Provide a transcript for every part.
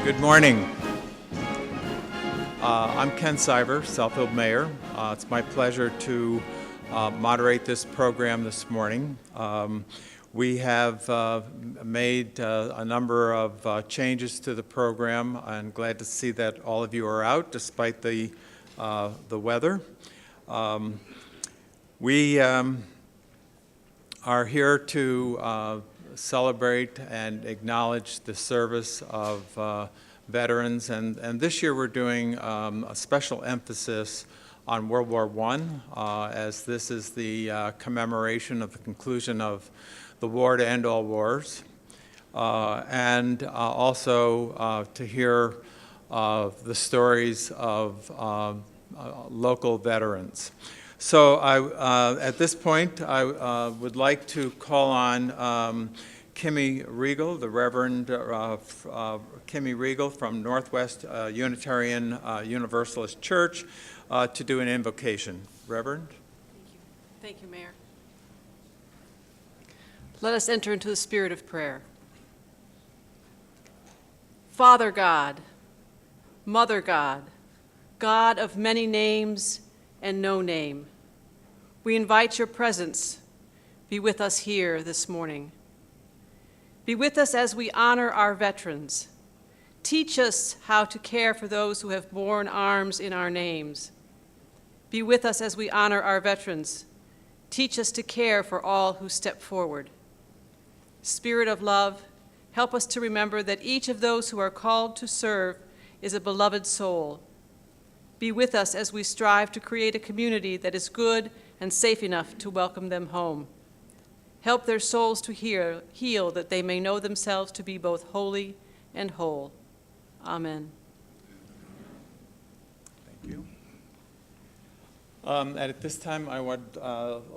Good morning. I'm Ken Siver, Southfield Mayor. It's my pleasure to moderate this program this morning. We have made a number of changes to the program. I'm glad to see that all of you are out despite the weather. We are here to celebrate and acknowledge the service of veterans, and this year we're doing a special emphasis on World War I, as this is the commemoration of the conclusion of the war to end all wars, and also to hear the stories of local veterans. So at this point, I would like to call on Kimmy Regal, the Reverend Kimmy Regal from Northwest Unitarian Universalist Church, to do an invocation. Reverend? Thank you, Mayor. Let us enter into the spirit of prayer. Father God, Mother God, God of many names and no name, we invite your presence. Be with us here this morning. Be with us as we honor our veterans. Teach us how to care for those who have borne arms in our names. Be with us as we honor our veterans. Teach us to care for all who step forward. Spirit of love, help us to remember that each of those who are called to serve is a beloved soul. Be with us as we strive to create a community that is good and safe enough to welcome them home. Help their souls to heal that they may know themselves to be both holy and whole. Amen. Thank you. And at this time, I would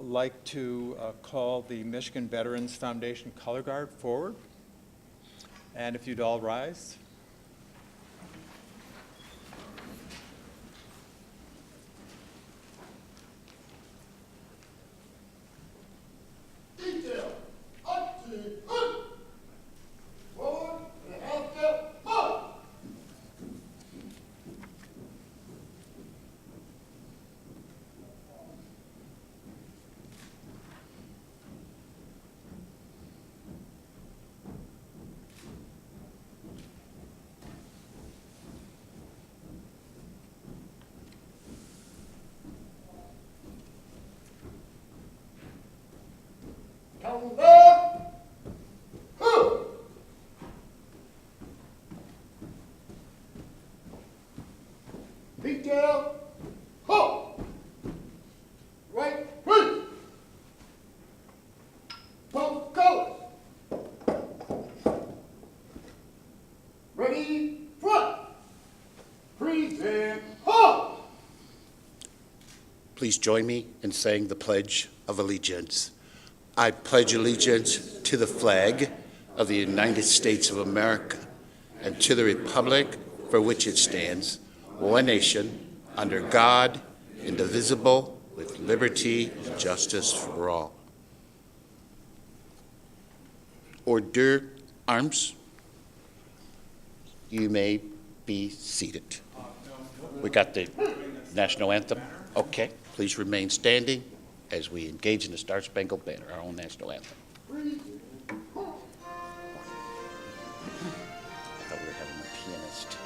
like to call the Michigan Veterans Foundation Color Guard forward. And if you'd all rise. Detail, ho! Right, please! Both colors! Ready, front! Present, ho! Please join me in saying the Pledge of Allegiance. I pledge allegiance to the flag of the United States of America and to the republic for which it stands, one nation, under God, indivisible, with liberty and justice for all. Order arms. You may be seated. We got the national anthem. Okay, please remain standing as we engage in the Star Spangled Banner, our own national anthem. I thought we were having a pianist.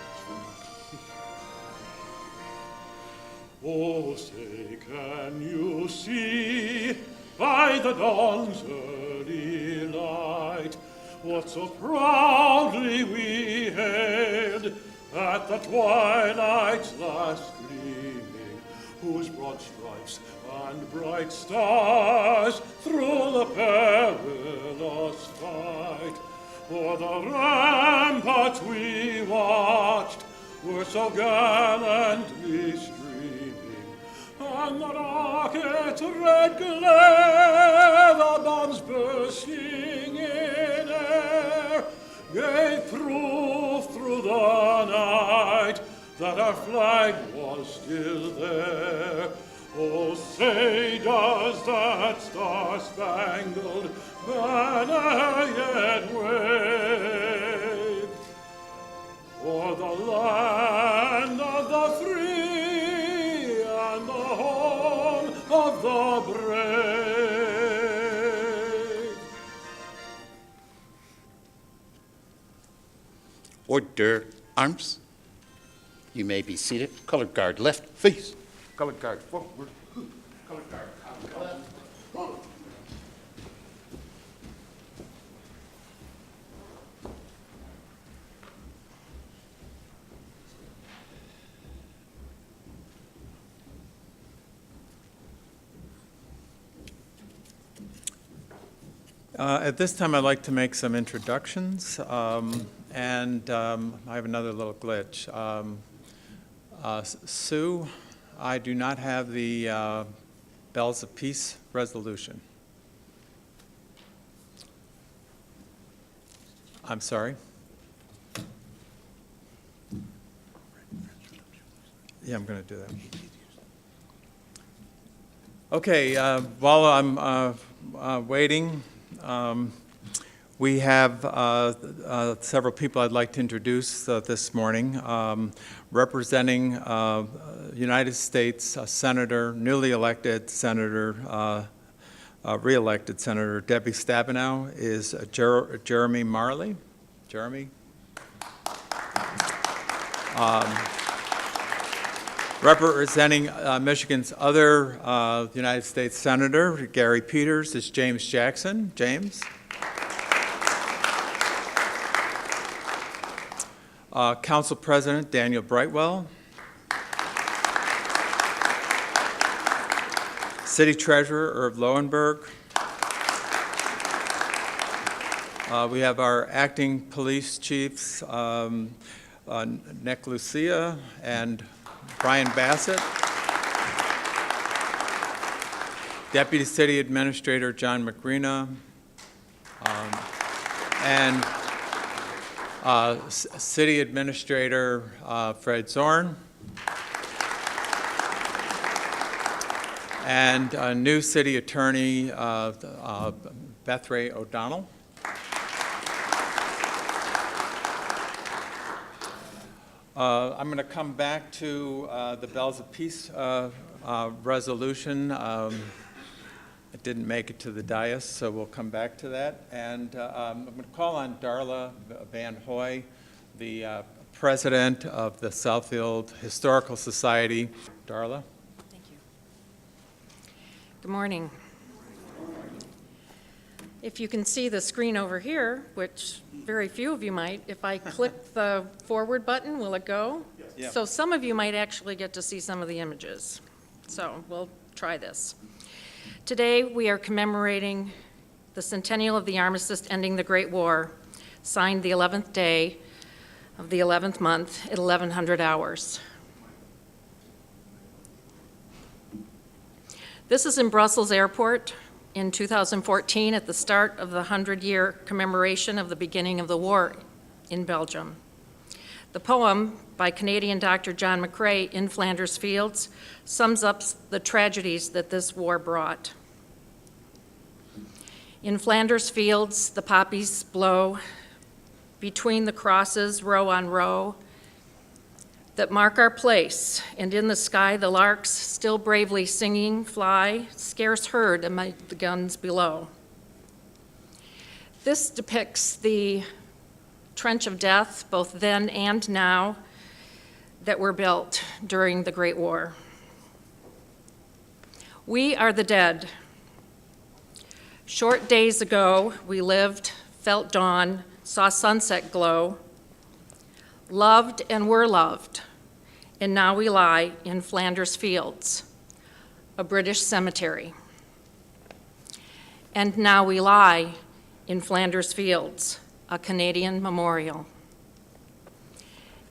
Oh, say, can you see by the dawn's early light what so proudly we hailed at the twilight's last gleaming, whose broad stripes and bright stars through the perilous fight o'er the ramparts we watched were so gallantly streaming, and the rocket's red glare, the bombs bursting in air, gave proof through the night that our flag was still there. Oh, say, does that star-spangled banner yet wave of the brave. Order, arms. You may be seated. Color guard, left, face. Color guard, forward. Color guard, left. At this time, I'd like to make some introductions, and I have another little glitch. Sue, I do not have the Bells of Peace resolution. I'm sorry? Yeah, I'm going to do that. Okay, while I'm waiting, we have several people I'd like to introduce this morning. Representing United States Senator, newly elected Senator, re-elected Senator Debbie Stabenow is Jeremy Marley. Jeremy? Representing Michigan's other United States Senator, Gary Peters, is James Jackson. James? Council President Daniel Brightwell. City Treasurer Irv Lowenberg. We have our acting police chiefs, Nick Lucia and Brian Bassett. Deputy City Administrator John McGreena. And City Administrator Fred Zorn. And new City Attorney Beth Ray O'Donnell. I'm going to come back to the Bells of Peace resolution. It didn't make it to the dais, so we'll come back to that. And I'm going to call on Darla Van Hoy, the president of the Southfield Historical Society. Darla? Thank you. Good morning. If you can see the screen over here, which very few of you might, if I click the forward button, will it go? Yes. So some of you might actually get to see some of the images. So we'll try this. Today, we are commemorating the centennial of the armistice ending the Great War, signed the 11th day of the 11th month at 1100 hours. This is in Brussels Airport in 2014 at the start of the 100-year commemoration of the beginning of the war in Belgium. The poem by Canadian Dr. John McCrae, In Flanders Fields, sums up the tragedies that this war brought. In Flanders fields, the poppies blow, between the crosses, row on row, that mark our place, and in the sky the larks, still bravely singing, fly, scarce heard amid the guns below. This depicts the trench of death, both then and now, that were built during the Great War. We are the dead. Short days ago, we lived, felt dawn, saw sunset glow, loved and were loved, and now we lie in Flanders Fields, a British cemetery. And now we lie in Flanders Fields, a Canadian memorial.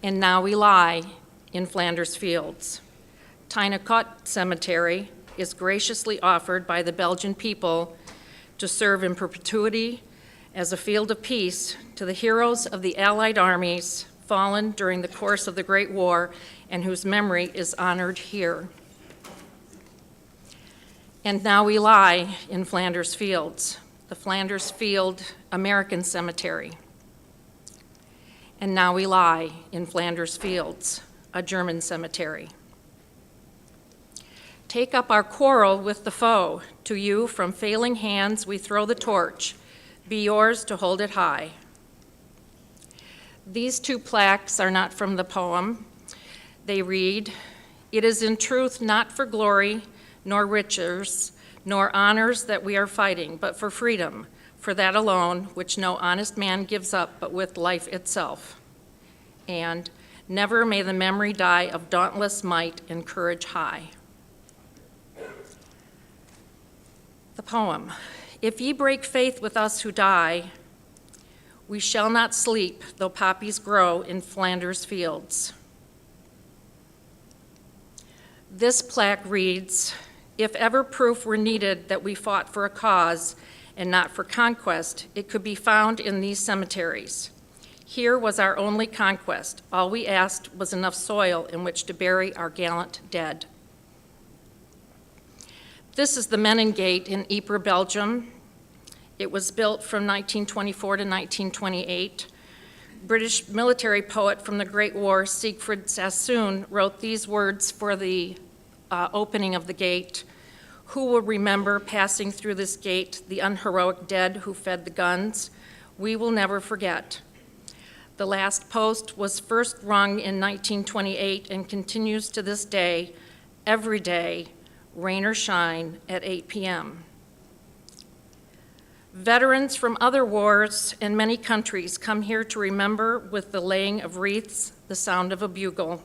And now we lie in Flanders Fields. Tynecott Cemetery is graciously offered by the Belgian people to serve in perpetuity as a field of peace to the heroes of the Allied armies fallen during the course of the Great War and whose memory is honored here. And now we lie in Flanders Fields, the Flanders Field American Cemetery. And now we lie in Flanders Fields, a German cemetery. Take up our quarrel with the foe. To you, from failing hands, we throw the torch. Be yours to hold it high. These two plaques are not from the poem. They read, "It is in truth not for glory, nor riches, nor honors that we are fighting, but for freedom, for that alone, which no honest man gives up, but with life itself." And, "Never may the memory die of dauntless might and courage high." The poem, "If ye break faith with us who die, we shall not sleep, though poppies grow in Flanders fields." This plaque reads, "If ever proof were needed that we fought for a cause and not for conquest, it could be found in these cemeteries. Here was our only conquest. All we asked was enough soil in which to bury our gallant dead." This is the Menin Gate in Ypres, Belgium. It was built from 1924 to 1928. British military poet from the Great War, Siegfried Sassoon, wrote these words for the opening of the gate. "Who will remember passing through this gate the unheroic dead who fed the guns? We will never forget." The last post was first rung in 1928 and continues to this day, every day, rain or shine, at 8 p.m. Veterans from other wars and many countries come here to remember with the laying of wreaths, the sound of a bugle.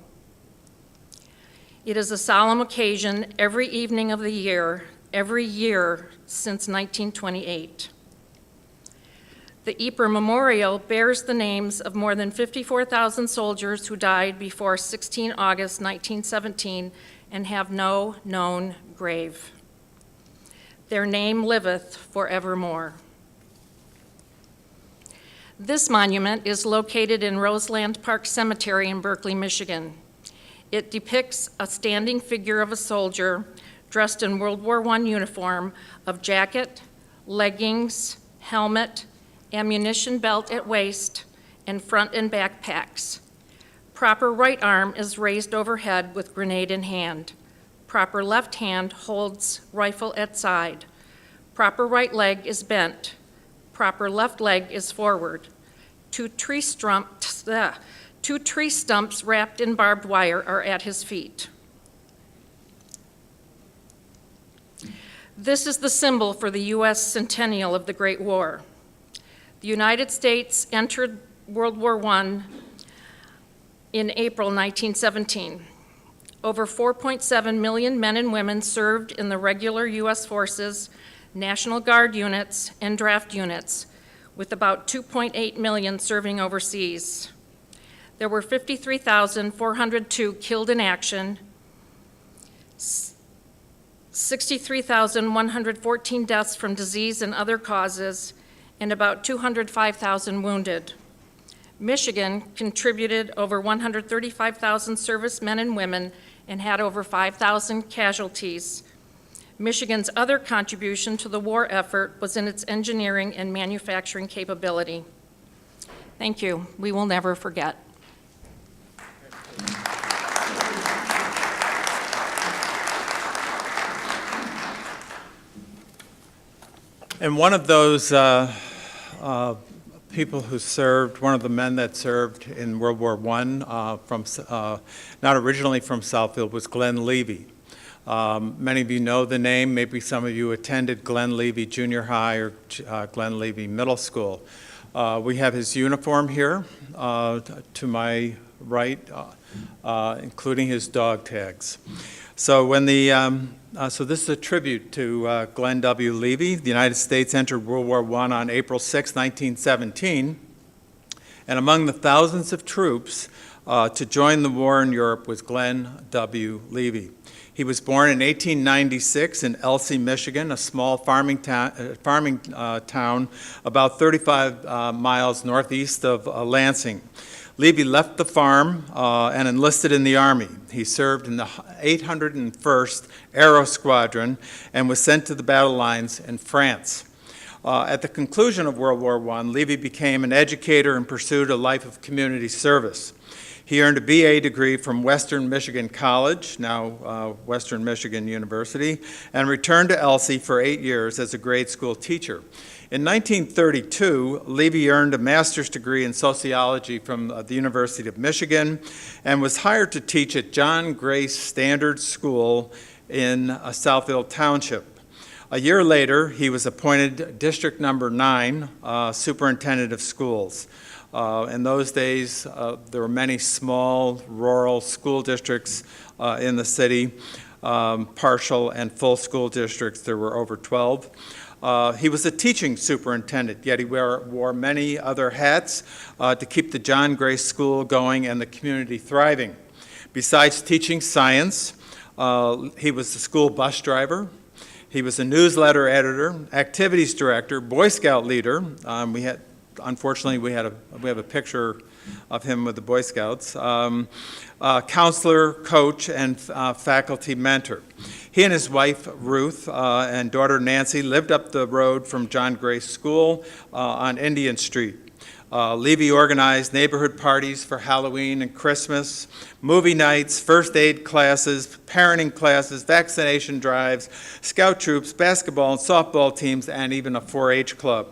It is a solemn occasion every evening of the year, every year since 1928. The Ypres Memorial bears the names of more than 54,000 soldiers who died before 16 August 1917 and have no known grave. Their name liveth forevermore. This monument is located in Roseland Park Cemetery in Berkeley, Michigan. It depicts a standing figure of a soldier dressed in World War I uniform of jacket, leggings, helmet, ammunition belt at waist, and front and back packs. Proper right arm is raised overhead with grenade in hand. Proper left hand holds rifle at side. Proper right leg is bent. Proper left leg is forward. Two tree stumps wrapped in barbed wire are at his feet. This is the symbol for the U.S. centennial of the Great War. The United States entered World War I in April 1917. Over 4.7 million men and women served in the regular U.S. forces, National Guard units, and draft units, with about 2.8 million serving overseas. There were 53,402 killed in action, 63,114 deaths from disease and other causes, and about 205,000 wounded. Michigan contributed over 135,000 servicemen and women and had over 5,000 casualties. Michigan's other contribution to the war effort was in its engineering and manufacturing capability. Thank you. We will never forget. And one of those people who served, one of the men that served in World War I, not originally from Southfield, was Glenn Levy. Many of you know the name. Maybe some of you attended Glenn Levy Junior High or Glenn Levy Middle School. We have his uniform here to my right, including his dog tags. So when so this is a tribute to Glenn W. Levy. The United States entered World War I on April 6, 1917, and among the thousands of troops to join the war in Europe was Glenn W. Levy. He was born in 1896 in Elsie, Michigan, a small farming town about 35 miles northeast of Lansing. Levy left the farm and enlisted in the Army. He served in the 801st Aero Squadron and was sent to the battle lines in France. At the conclusion of World War I, Levy became an educator and pursued a life of community service. He earned a BA degree from Western Michigan College, now Western Michigan University, and returned to Elsie for 8 years as a grade school teacher. In 1932, Levy earned a master's degree in sociology from the University of Michigan and was hired to teach at John Grace Standard School in Southfield Township. A year later, he was appointed District Number 9 Superintendent of Schools. In those days, there were many small rural school districts in the city, partial and full school districts. There were over 12. He was a teaching superintendent, yet he wore many other hats to keep the John Grace School going and the community thriving. Besides teaching science, he was the school bus driver. He was a newsletter editor, activities director, Boy Scout leader. Unfortunately, we have a picture of him with the Boy Scouts. Counselor, coach, and faculty mentor. He and his wife, Ruth, and daughter, Nancy, lived up the road from John Grace School on Indian Street. Levy organized neighborhood parties for Halloween and Christmas, movie nights, first aid classes, parenting classes, vaccination drives, scout troops, basketball and softball teams, and even a 4-H club.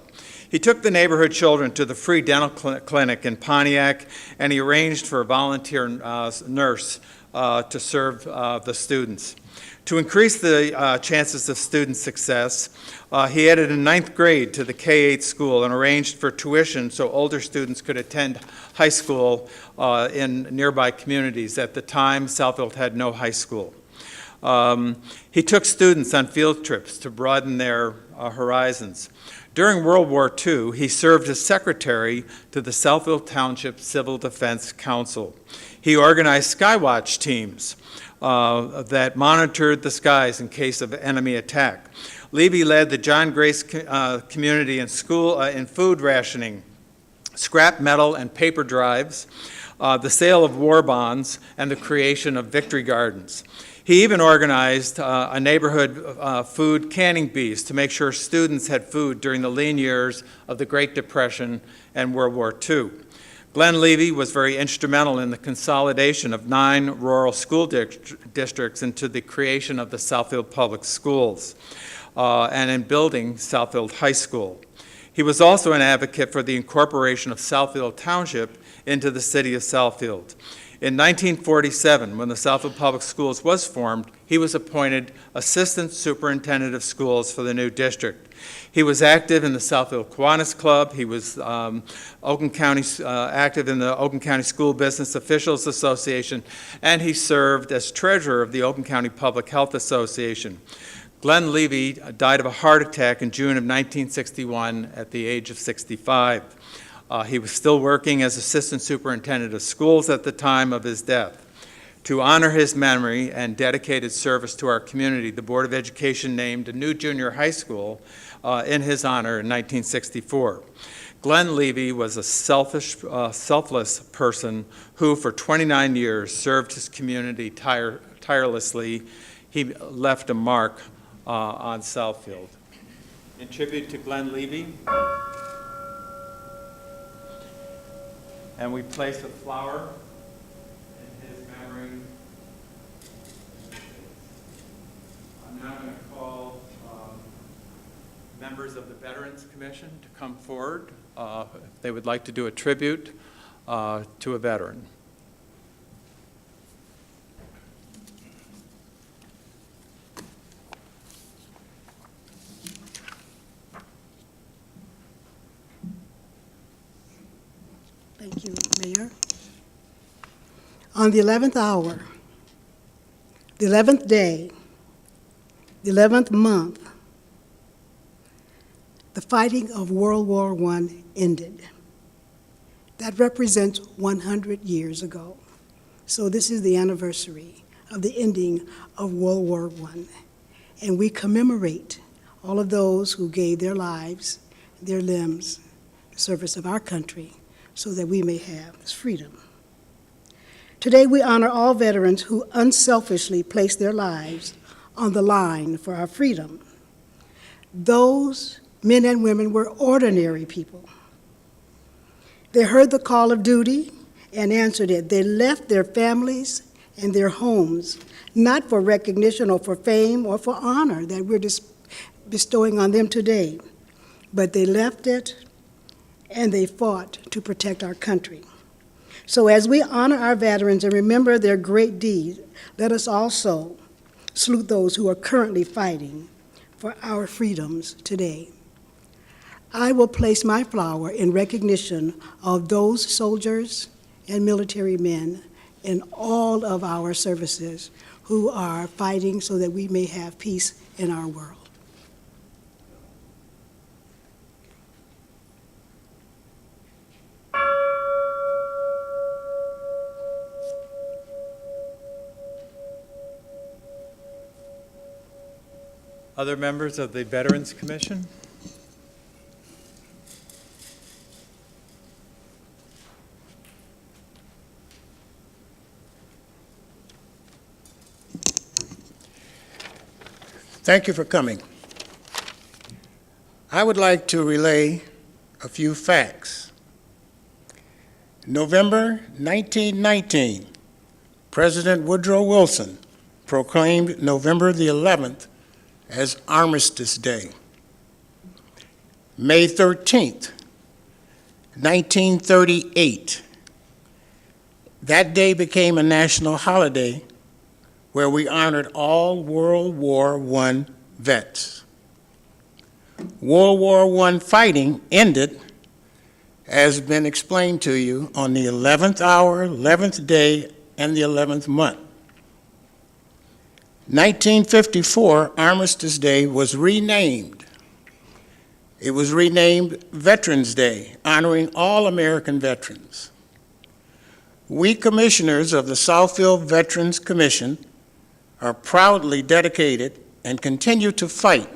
He took the neighborhood children to the free dental clinic in Pontiac, and he arranged for a volunteer nurse to serve the students. To increase the chances of student success, he added a 9th grade to the K-8 school and arranged for tuition so older students could attend high school in nearby communities. At the time, Southfield had no high school. He took students on field trips to broaden their horizons. During World War II, he served as secretary to the Southfield Township Civil Defense Council. He organized skywatch teams that monitored the skies in case of enemy attack. Levy led the John Grace community in school in food rationing, scrap metal and paper drives, the sale of war bonds, and the creation of victory gardens. He even organized a neighborhood food canning bees to make sure students had food during the lean years of the Great Depression and World War II. Glenn Levy was very instrumental in the consolidation of 9 rural school districts into the creation of the Southfield Public Schools and in building Southfield High School. He was also an advocate for the incorporation of Southfield Township into the city of Southfield. In 1947, when the Southfield Public Schools was formed, he was appointed Assistant Superintendent of Schools for the new district. He was active in the Southfield Kiwanis Club. He was active in the Oakland County School Business Officials Association, and he served as treasurer of the Oakland County Public Health Association. Glenn Levy died of a heart attack in June of 1961 at the age of 65. He was still working as Assistant Superintendent of Schools at the time of his death. To honor his memory and dedicated service to our community, the Board of Education named a new junior high school in his honor in 1964. Glenn Levy was a selfless person who, for 29 years, served his community tirelessly. He left a mark on Southfield. In tribute to Glenn Levy, and we place a flower in his memory. I'm now going to call members of the Veterans Commission to come forward if they would like to do a tribute to a veteran. Thank you, Mayor. On the 11th hour, the 11th day, the 11th month, the fighting of World War I ended. That represents 100 years ago. So this is the anniversary of the ending of World War I. And we commemorate all of those who gave their lives, their limbs, in service of our country, so that we may have this freedom. Today we honor all veterans who unselfishly placed their lives on the line for our freedom. Those men and women were ordinary people. They heard the call of duty and answered it. They left their families and their homes, not for recognition or for fame or for honor that we're bestowing on them today, but they left it and they fought to protect our country. So as we honor our veterans and remember their great deeds, let us also salute those who are currently fighting for our freedoms today. I will place my flower in recognition of those soldiers and military men in all of our services who are fighting so that we may have peace in our world. Other members of the Veterans Commission? Thank you for coming. I would like to relay a few facts. November 1919, President Woodrow Wilson proclaimed November the 11th as Armistice Day. May 13th, 1938, that day became a national holiday where we honored all World War I vets. World War I fighting ended, as has been explained to you, on the 11th hour, 11th day, and the 11th month. 1954, Armistice Day was renamed. It was renamed Veterans Day, honoring all American veterans. We commissioners of the Southfield Veterans Commission are proudly dedicated and continue to fight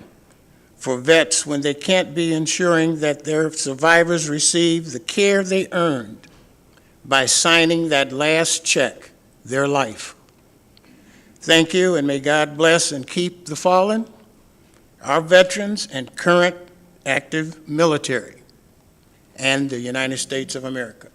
for vets when they can't be, ensuring that their survivors receive the care they earned by signing that last check, their life. Thank you, and may God bless and keep the fallen, our veterans and current active military, and the United States of America.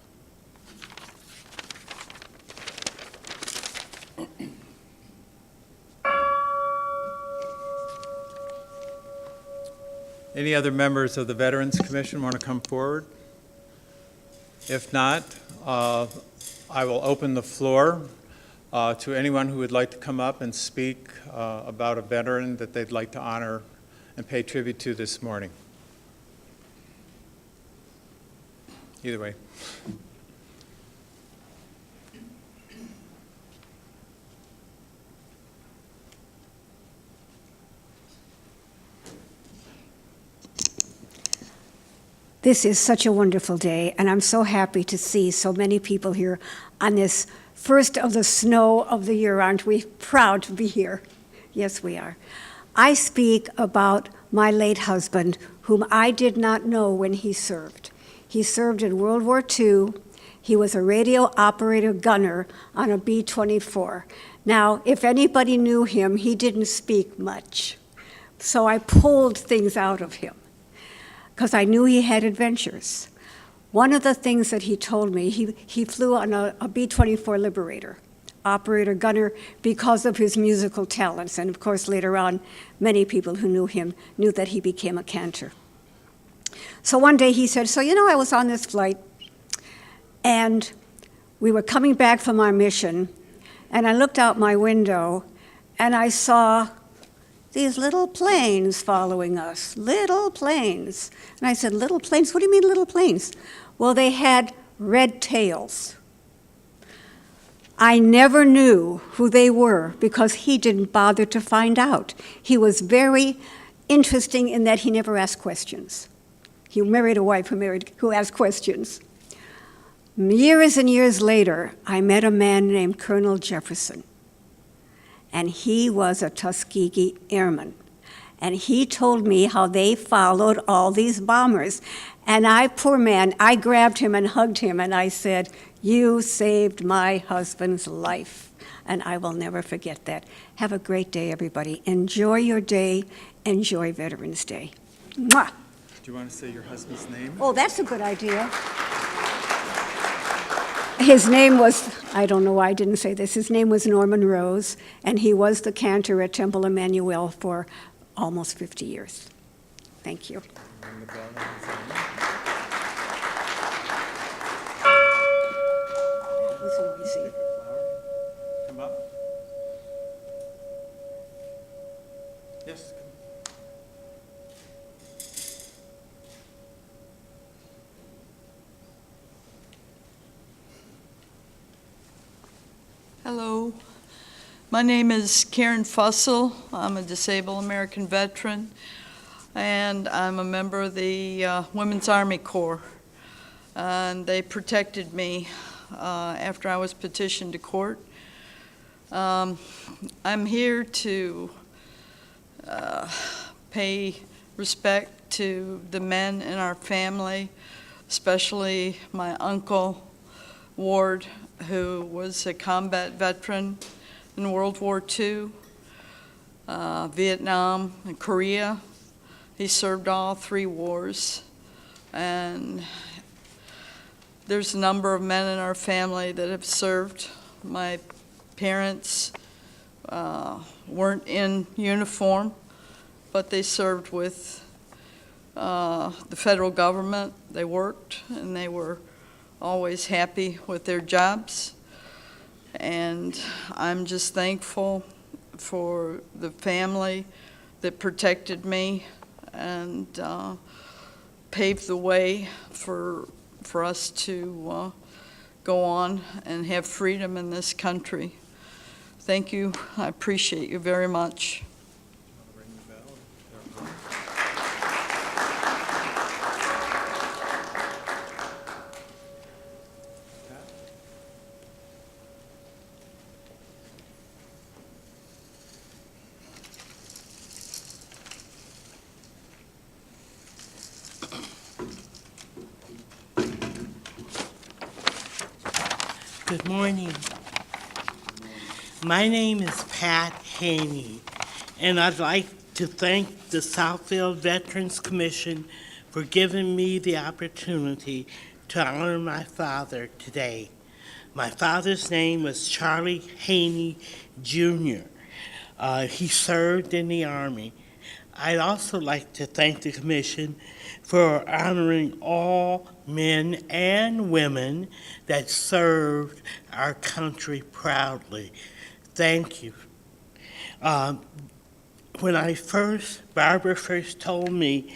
Any other members of the Veterans Commission want to come forward? If not, I will open the floor to anyone who would like to come up and speak about a veteran that they'd like to honor and pay tribute to this morning. Either way. This is such a wonderful day, and I'm so happy to see so many people here on this first of the snow of the year. Aren't we proud to be here? Yes, we are. I speak about my late husband, whom I did not know when he served. He served in World War II. He was a radio operator gunner on a B-24. Now, if anybody knew him, he didn't speak much. So I pulled things out of him, because I knew he had adventures. One of the things that he told me, he flew on a B-24 Liberator, operator gunner, because of his musical talents. And of course, later on, many people who knew him knew that he became a cantor. So one day he said, so I was on this flight, and we were coming back from our mission, and I looked out my window, and I saw these little planes following us, little planes. And I said, little planes? What do you mean little planes? Well, they had red tails. I never knew who they were because he didn't bother to find out. He was very interesting in that he never asked questions. He married a wife who asked questions. Years and years later, I met a man named Colonel Jefferson. And he was a Tuskegee Airman. And he told me how they followed all these bombers. And poor man, I grabbed him and hugged him, and I said, you saved my husband's life. And I will never forget that. Have a great day, everybody. Enjoy your day. Enjoy Veterans Day. Mwah! Do you want to say your husband's name? Oh, that's a good idea. His name was, I don't know why I didn't say this, his name was Norman Rose, and he was the cantor at Temple Emmanuel for almost 50 years. Thank you. That was noisy. Come up. Yes. Hello, my name is Karen Fussell. I'm a disabled American veteran, and I'm a member of the Women's Army Corps. And they protected me after I was petitioned to court. I'm here to pay respect to the men in our family, especially my uncle, Ward, who was a combat veteran in World War II, Vietnam, and Korea. He served all 3 wars. And there's a number of men in our family that have served. My parents weren't in uniform, but they served with the federal government. They worked, and they were always happy with their jobs. And I'm just thankful for the family that protected me and paved the way for us to go on and have freedom in this country. Thank you. I appreciate you very much. Good morning. My name is Pat Haney, and I'd like to thank the Southfield Veterans Commission for giving me the opportunity to honor my father today. My father's name was Charlie Haney, Jr. He served in the Army. I'd also like to thank the Commission for honoring all men and women that served our country proudly. Thank you. When Barbara first told me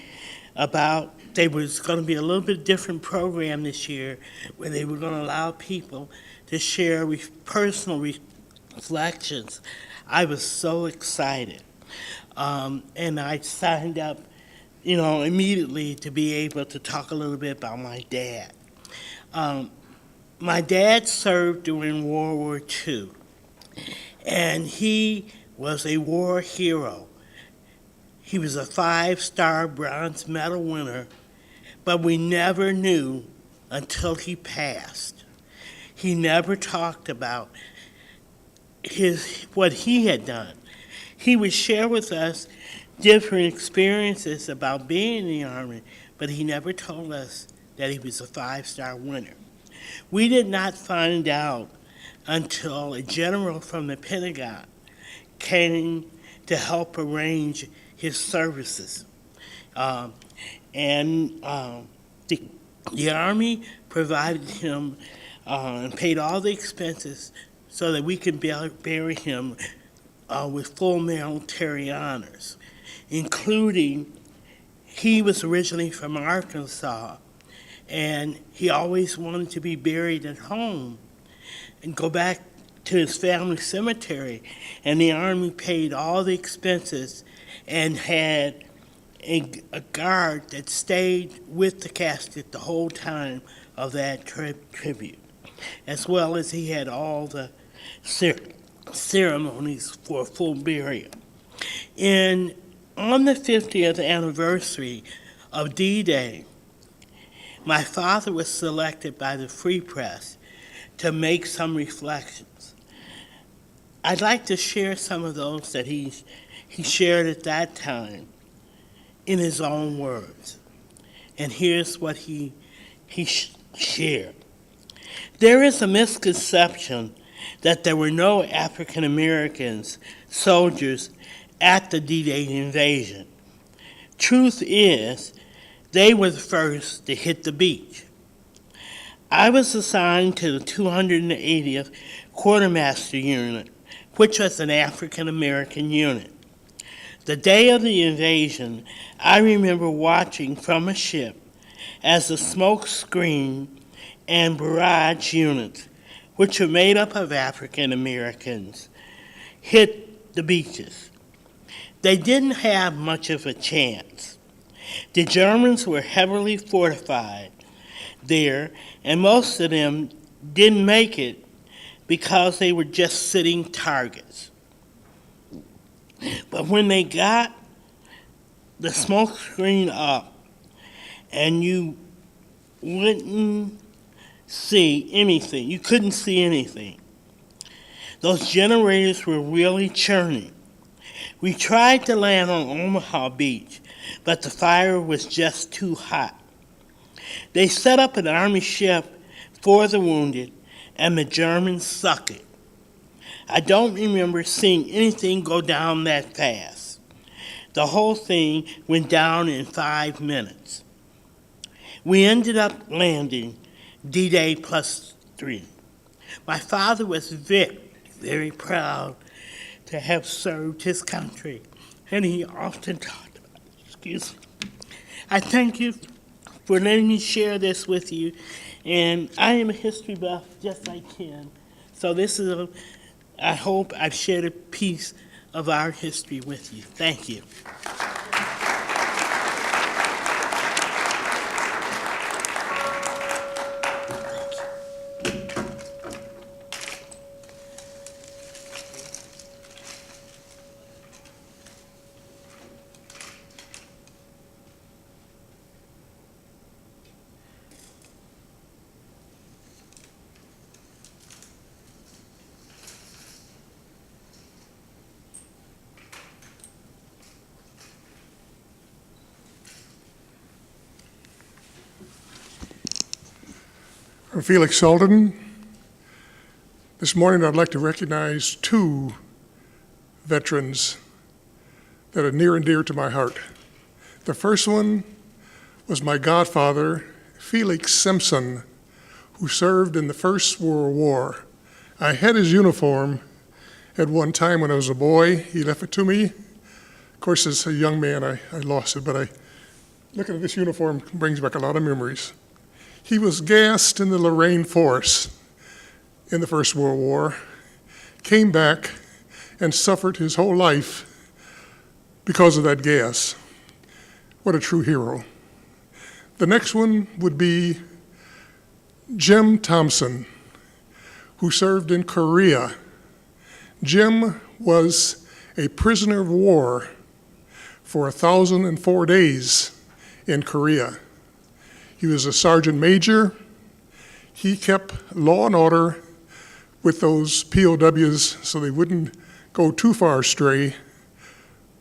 about there was going to be a little bit different program this year where they were going to allow people to share personal reflections, I was so excited. And I signed up, immediately to be able to talk a little bit about my dad. My dad served during World War II, and he was a war hero. He was a 5-star bronze medal winner, but we never knew until he passed. He never talked about what he had done. He would share with us different experiences about being in the Army, but he never told us that he was a 5-star winner. We did not find out until a general from the Pentagon came to help arrange his services. The Army provided him and paid all the expenses so that we could bury him with full military honors, including he was originally from Arkansas, and he always wanted to be buried at home and go back to his family cemetery, and the Army paid all the expenses and had a guard that stayed with the casket the whole time of that tribute, as well as he had all the ceremonies for full burial. On the 50th anniversary of D-Day, my father was selected by the Free Press to make some reflections. I'd like to share some of those that he shared at that time in his own words. And here's what he shared. There is a misconception that there were no African Americans soldiers at the D-Day invasion. Truth is, they were the first to hit the beach. I was assigned to the 280th Quartermaster Unit, which was an African American unit. The day of the invasion, I remember watching from a ship as the smoke screen and barrage units, which were made up of African Americans, hit the beaches. They didn't have much of a chance. The Germans were heavily fortified there, and most of them didn't make it because they were just sitting targets. But when they got the smoke screen up and you wouldn't see anything, you couldn't see anything, those generators were really churning. We tried to land on Omaha Beach, but the fire was just too hot. They set up an Army ship for the wounded, and the Germans sucked it. I don't remember seeing anything go down that fast. The whole thing went down in 5 minutes. We ended up landing D-Day +3. My father was very, very proud to have served his country, and he often talked about it. Excuse me. I thank you for letting me share this with you, and I am a history buff just like Ken. So I hope I've shared a piece of our history with you. Thank you. I'm Felix Sullivan. This morning I'd like to recognize two veterans that are near and dear to my heart. The first one was my godfather, Felix Simpson, who served in the First World War. I had his uniform at one time when I was a boy. He left it to me. Of course, as a young man, I lost it, but looking at this uniform brings back a lot of memories. He was gassed in the Lorraine Forest in the First World War, came back and suffered his whole life because of that gas. What a true hero. The next one would be Jim Thompson, who served in Korea. Jim was a prisoner of war for 1,004 days in Korea. He was a sergeant major. He kept law and order with those POWs so they wouldn't go too far astray.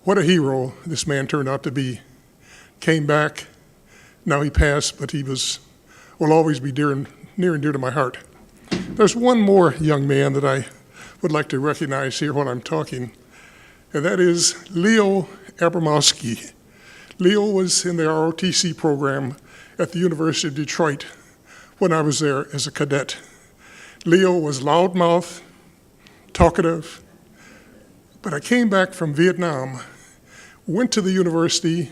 What a hero this man turned out to be. Came back, now he passed, but will always be near and dear to my heart. There's one more young man that I would like to recognize here while I'm talking, and that is Leo Abramowski. Leo was in the ROTC program at the University of Detroit when I was there as a cadet. Leo was loudmouth, talkative, but I came back from Vietnam, went to the university.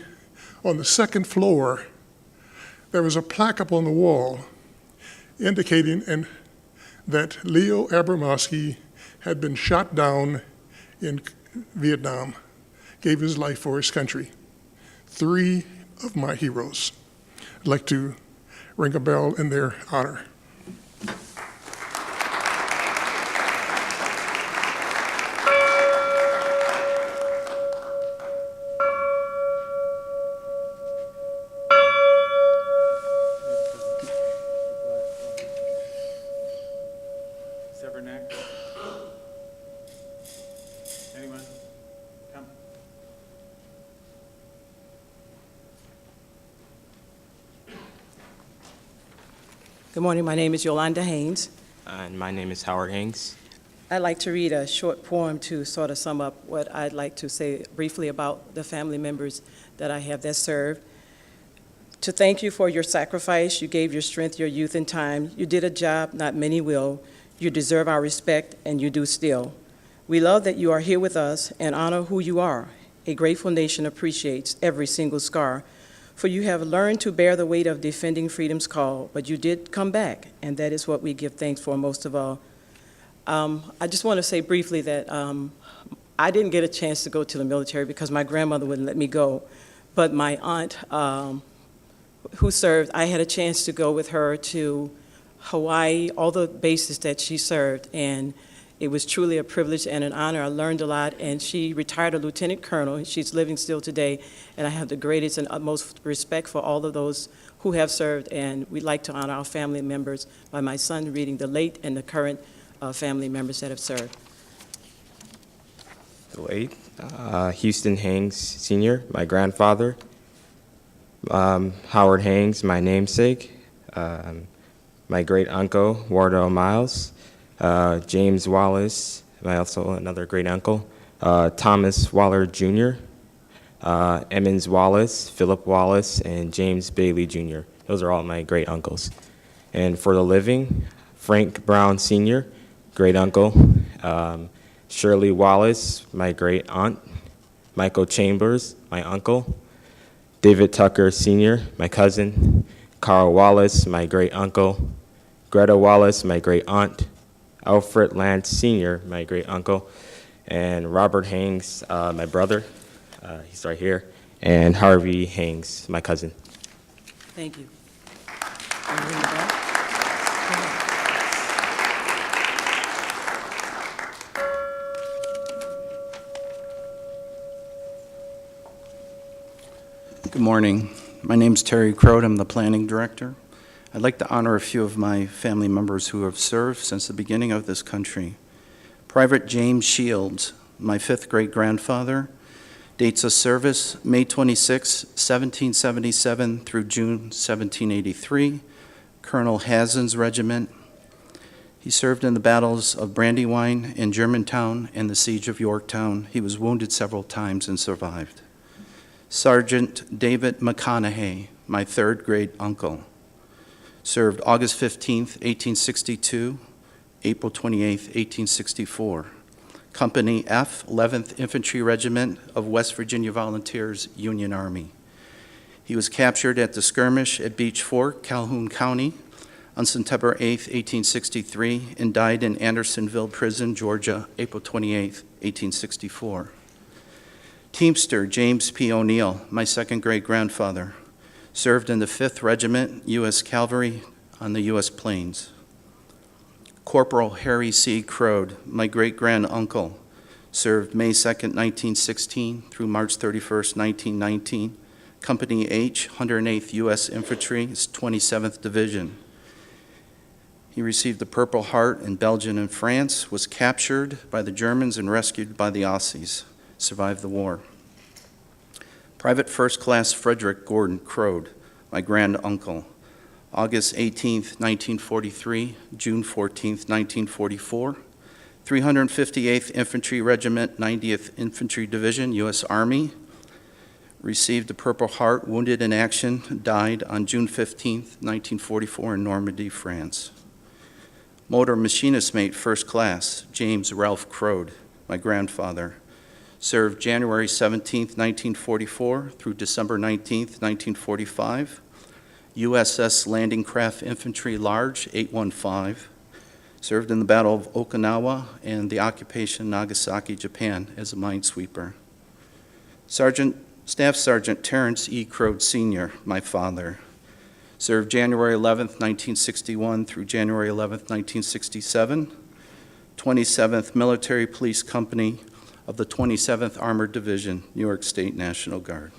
On the second floor, there was a plaque up on the wall indicating that Leo Abramowski had been shot down in Vietnam, gave his life for his country. 3 of my heroes. I'd like to ring a bell in their honor. Anyone? Come. Good morning. My name is Yolanda Haynes. And my name is Howard Hanks. I'd like to read a short poem to sort of sum up what I'd like to say briefly about the family members that I have that served. To thank you for your sacrifice, you gave your strength, your youth, and time. You did a job not many will. You deserve our respect, and you do still. We love that you are here with us and honor who you are. A grateful nation appreciates every single scar, for you have learned to bear the weight of defending freedom's call, but you did come back, and that is what we give thanks for most of all. I just want to say briefly that I didn't get a chance to go to the military because my grandmother wouldn't let me go, but my aunt who served, I had a chance to go with her to Hawaii, all the bases that she served, and it was truly a privilege and an honor. I learned a lot, and she retired a lieutenant colonel. She's living still today, and I have the greatest and utmost respect for all of those who have served, and we'd like to honor our family members by my son reading the late and the current family members that have served. The late Houston Hanks Sr., my grandfather. Howard Hanks, my namesake. My great uncle, Wardell Miles. James Wallace, also another great uncle. Thomas Waller Jr., Emmons Wallace, Philip Wallace, and James Bailey Jr. Those are all my great uncles. And for the living, Frank Brown Sr., great uncle. Shirley Wallace, my great aunt. Michael Chambers, my uncle. David Tucker Sr., my cousin. Carl Wallace, my great uncle. Greta Wallace, my great aunt. Alfred Lance Sr., my great uncle. And Robert Hanks, my brother. He's right here. And Harvey Hanks, my cousin. Thank you. Good morning. My name's Terry Crode. I'm the planning director. I'd like to honor a few of my family members who have served since the beginning of this country. Private James Shields, my fifth great-grandfather, dates of service May 26, 1777 through June 1783, Colonel Hazen's Regiment. He served in the battles of Brandywine and Germantown and the Siege of Yorktown. He was wounded several times and survived. Sergeant David McConaughey, my third great uncle, served August 15, 1862, April 28, 1864. Company F, 11th Infantry Regiment of West Virginia Volunteers, Union Army. He was captured at the skirmish at Beach Fork, Calhoun County, on September 8, 1863, and died in Andersonville Prison, Georgia, April 28, 1864. Teamster James P. O'Neill, my second great-grandfather, served in the 5th Regiment, U.S. Cavalry, on the U.S. Plains. Corporal Harry C. Crode, my great-grand-uncle, served May 2, 1916 through March 31, 1919, Company H, 108th U.S. Infantry's 27th Division. He received the Purple Heart in Belgium and France, was captured by the Germans and rescued by the Aussies. Survived the war. Private First Class Frederick Gordon Crode, my grand-uncle, August 18, 1943, June 14, 1944, 358th Infantry Regiment, 90th Infantry Division, U.S. Army, received the Purple Heart, wounded in action, died on June 15, 1944 in Normandy, France. Motor Machinist Mate First Class, James Ralph Crode, my grandfather, served January 17, 1944 through December 19, 1945. USS Landing Craft Infantry Large 815. Served in the Battle of Okinawa and the occupation Nagasaki, Japan as a minesweeper. Staff Sergeant Terrence E. Crode Sr., my father, served January 11, 1961 through January 11, 1967. 27th Military Police Company of the 27th Armored Division, New York State National Guard.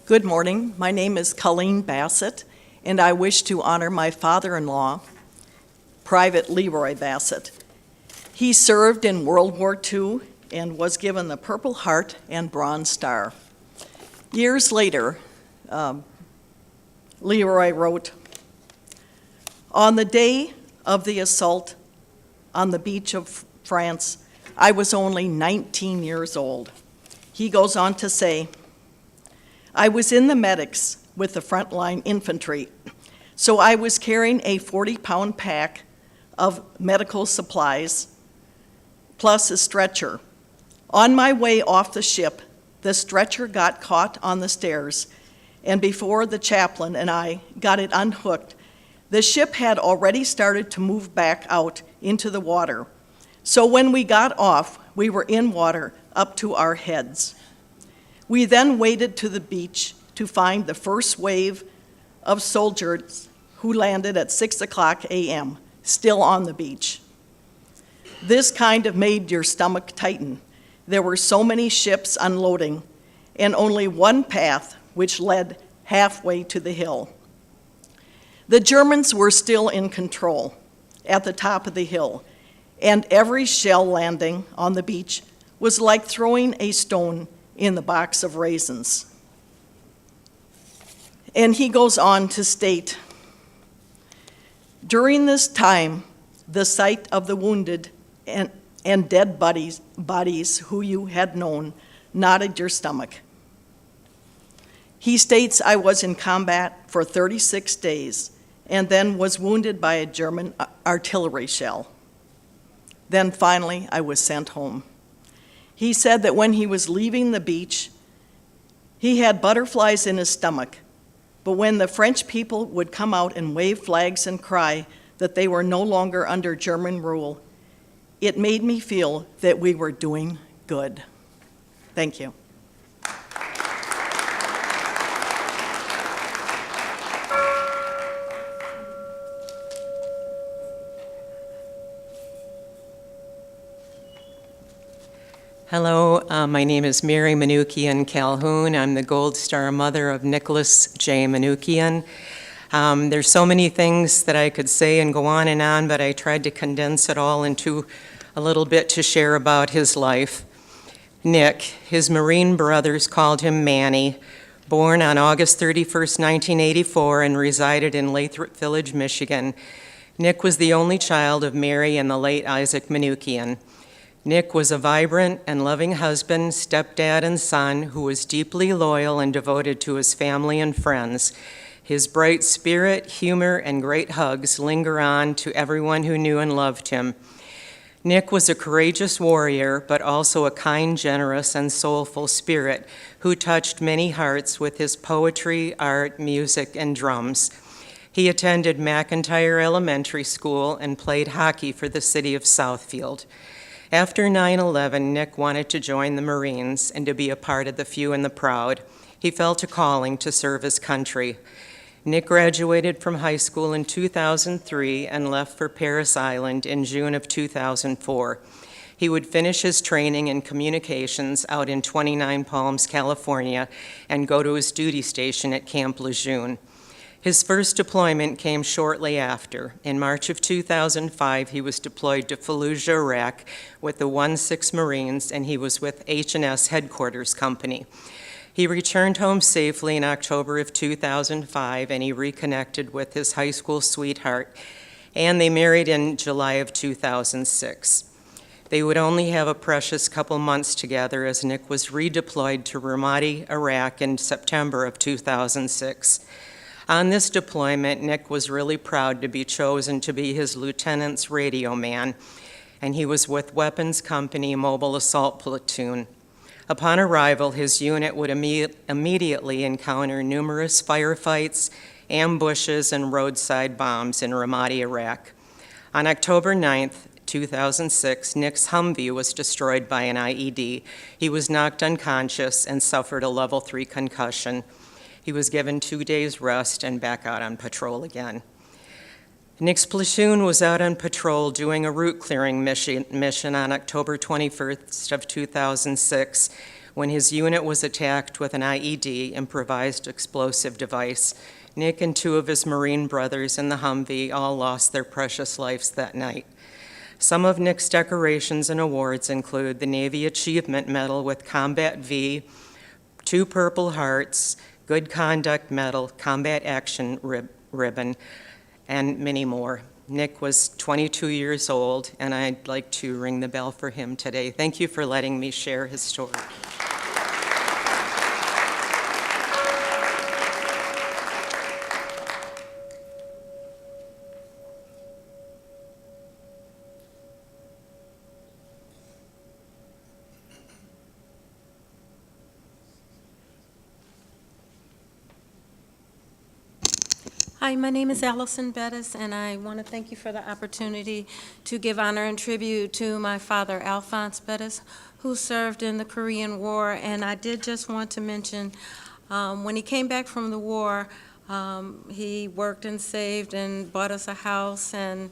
Good morning. My name is Colleen Bassett, and I wish to honor my father-in-law, Private Leroy Bassett. He served in World War II and was given the Purple Heart and Bronze Star. Years later, Leroy wrote, "On the day of the assault on the beach of France, I was only 19 years old." He goes on to say, "I was in the medics with the frontline infantry, so I was carrying a 40-pound pack of medical supplies plus a stretcher. On my way off the ship, the stretcher got caught on the stairs, and before the chaplain and I got it unhooked, the ship had already started to move back out into the water. So when we got off, we were in water up to our heads. We then waded to the beach to find the first wave of soldiers who landed at 6:00 a.m., still on the beach. This kind of made your stomach tighten. There were so many ships unloading, and only one path which led halfway to the hill. The Germans were still in control at the top of the hill, and every shell landing on the beach was like throwing a stone in the box of raisins." And he goes on to state, "During this time, the sight of the wounded and dead bodies who you had known knotted your stomach." He states, "I was in combat for 36 days and then was wounded by a German artillery shell. Then finally, I was sent home." He said that when he was leaving the beach, he had butterflies in his stomach, but when the French people would come out and wave flags and cry that they were no longer under German rule, it made me feel that we were doing good. Thank you. Hello, my name is Mary Manukian Calhoun. I'm the Gold Star mother of Nicholas J. Manukian. There's so many things that I could say and go on, but I tried to condense it all into a little bit to share about his life. Nick, his Marine brothers called him Manny, born on August 31st, 1984, and resided in Lathrop Village, Michigan. Nick was the only child of Mary and the late Isaac Manukian. Nick was a vibrant and loving husband, stepdad, and son who was deeply loyal and devoted to his family and friends. His bright spirit, humor, and great hugs linger on to everyone who knew and loved him. Nick was a courageous warrior, but also a kind, generous, and soulful spirit who touched many hearts with his poetry, art, music, and drums. He attended McIntyre Elementary School and played hockey for the city of Southfield. After 9/11, Nick wanted to join the Marines and to be a part of the few and the proud. He felt a calling to serve his country. Nick graduated from high school in 2003 and left for Parris Island in June of 2004. He would finish his training in communications out in 29 Palms, California, and go to his duty station at Camp Lejeune. His first deployment came shortly after. In March of 2005, he was deployed to Fallujah, Iraq with the 1-6 Marines, and he was with H&S Headquarters Company. He returned home safely in October of 2005, and he reconnected with his high school sweetheart, and they married in July of 2006. They would only have a precious couple months together as Nick was redeployed to Ramadi, Iraq in September of 2006. On this deployment, Nick was really proud to be chosen to be his lieutenant's radio man, and he was with Weapons Company Mobile Assault Platoon. Upon arrival, his unit would immediately encounter numerous firefights, ambushes, and roadside bombs in Ramadi, Iraq. On October 9th, 2006, Nick's Humvee was destroyed by an IED. He was knocked unconscious and suffered a level 3 concussion. He was given 2 days rest and back out on patrol again. Nick's platoon was out on patrol doing a route clearing mission on October 21st of 2006 when his unit was attacked with an IED, improvised explosive device. Nick and two of his Marine brothers in the Humvee all lost their precious lives that night. Some of Nick's decorations and awards include the Navy Achievement Medal with Combat V, 2 Purple Hearts, Good Conduct Medal, Combat Action Ribbon, and many more. Nick was 22 years old, and I'd like to ring the bell for him today. Thank you for letting me share his story. Hi, my name is Allison Bettis, and I want to thank you for the opportunity to give honor and tribute to my father, Alphonse Bettis, who served in the Korean War. And I did just want to mention, when he came back from the war, he worked and saved and bought us a house and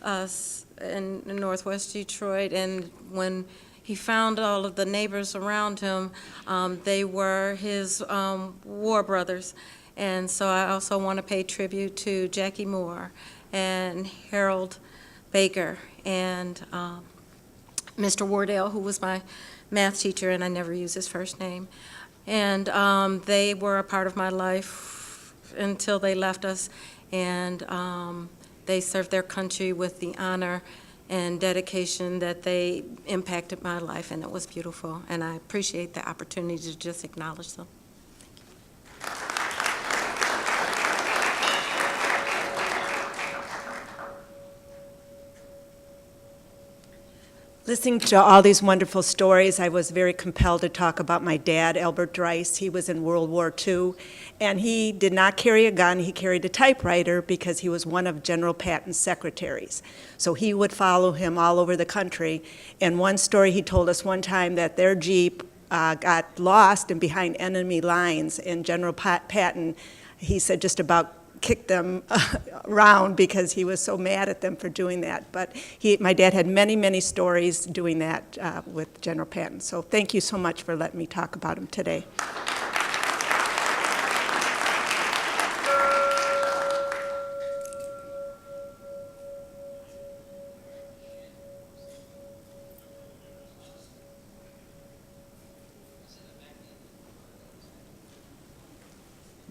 us in Northwest Detroit. And when he found all of the neighbors around him, they were his war brothers. And so I also want to pay tribute to Jackie Moore and Harold Baker and Mr. Wardell, who was my math teacher, and I never use his first name. And they were a part of my life until they left us, and they served their country with the honor and dedication that they impacted my life, and it was beautiful. And I appreciate the opportunity to just acknowledge them. Listening to all these wonderful stories, I was very compelled to talk about my dad, Albert Dreiss. He was in World War II, and he did not carry a gun. He carried a typewriter because he was one of General Patton's secretaries. So he would follow him all over the country. And one story he told us one time that their Jeep got lost and behind enemy lines, and General Patton, he said, just about kicked them around because he was so mad at them for doing that. But my dad had many, many stories doing that with General Patton. So thank you so much for letting me talk about him today.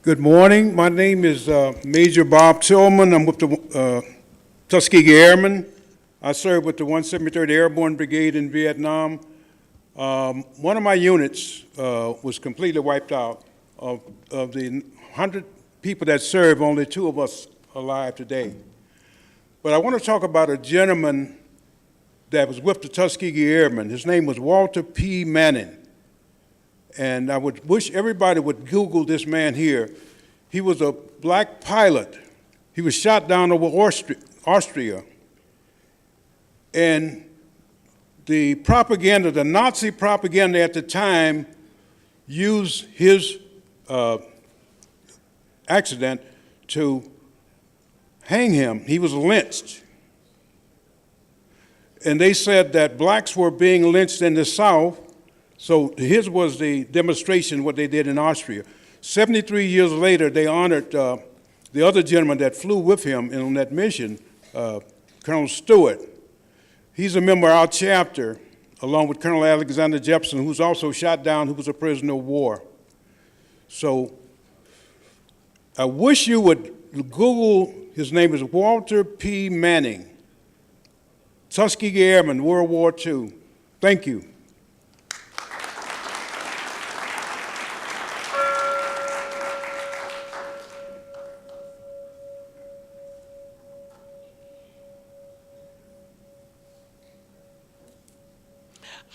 Good morning. My name is Major Bob Tillman. I'm with the Tuskegee Airmen. I served with the 173rd Airborne Brigade in Vietnam. One of my units was completely wiped out. Of the 100 people that served, only 2 of us alive today. But I want to talk about a gentleman that was with the Tuskegee Airmen. His name was Walter P. Manning. And I would wish everybody would Google this man here. He was a black pilot. He was shot down over Austria. And the propaganda, the Nazi propaganda at the time, used his accident to hang him. He was lynched. And they said that blacks were being lynched in the South. So his was the demonstration, what they did in Austria. 73 years later, they honored the other gentleman that flew with him on that mission, Colonel Stewart. He's a member of our chapter, along with Colonel Alexander Jepson, who's also shot down, who was a prisoner of war. So I wish you would Google, his name is Walter P. Manning, Tuskegee Airman, World War II. Thank you.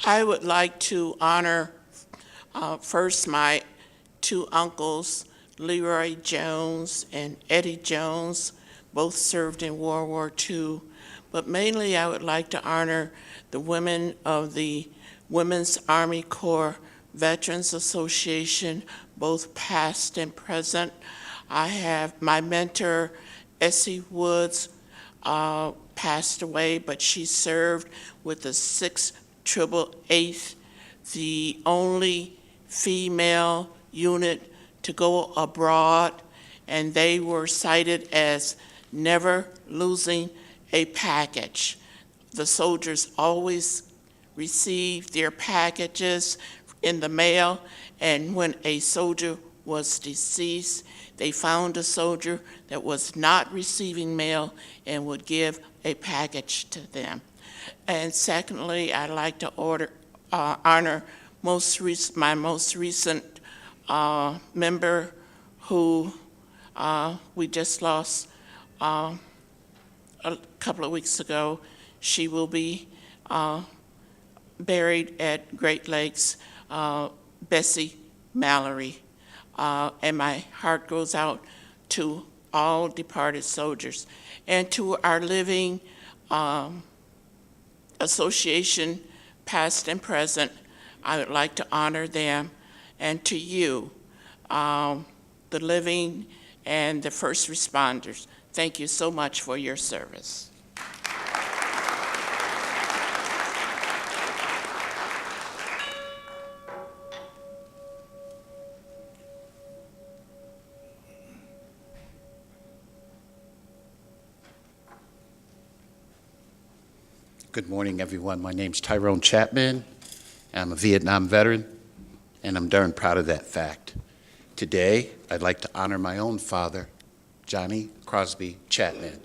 I would like to honor first my 2 uncles, Leroy Jones and Eddie Jones. Both served in World War II. But mainly I would like to honor the women of the Women's Army Corps Veterans Association, both past and present. I have my mentor, Essie Woods, passed away, but she served with the 688th the only female unit to go abroad, and they were cited as never losing a package. The soldiers always received their packages in the mail, and when a soldier was deceased, they found a soldier that was not receiving mail and would give a package to them. And secondly, I'd like to honor my most recent member who we just lost a couple of weeks ago. She will be buried at Great Lakes, Bessie Mallory. And my heart goes out to all departed soldiers. And to our living association, past and present, I would like to honor them. And to you, the living and the first responders, thank you so much for your service. Good morning, everyone. My name's Tyrone Chapman. I'm a Vietnam veteran, and I'm darn proud of that fact. Today, I'd like to honor my own father, Johnny Crosby Chapman,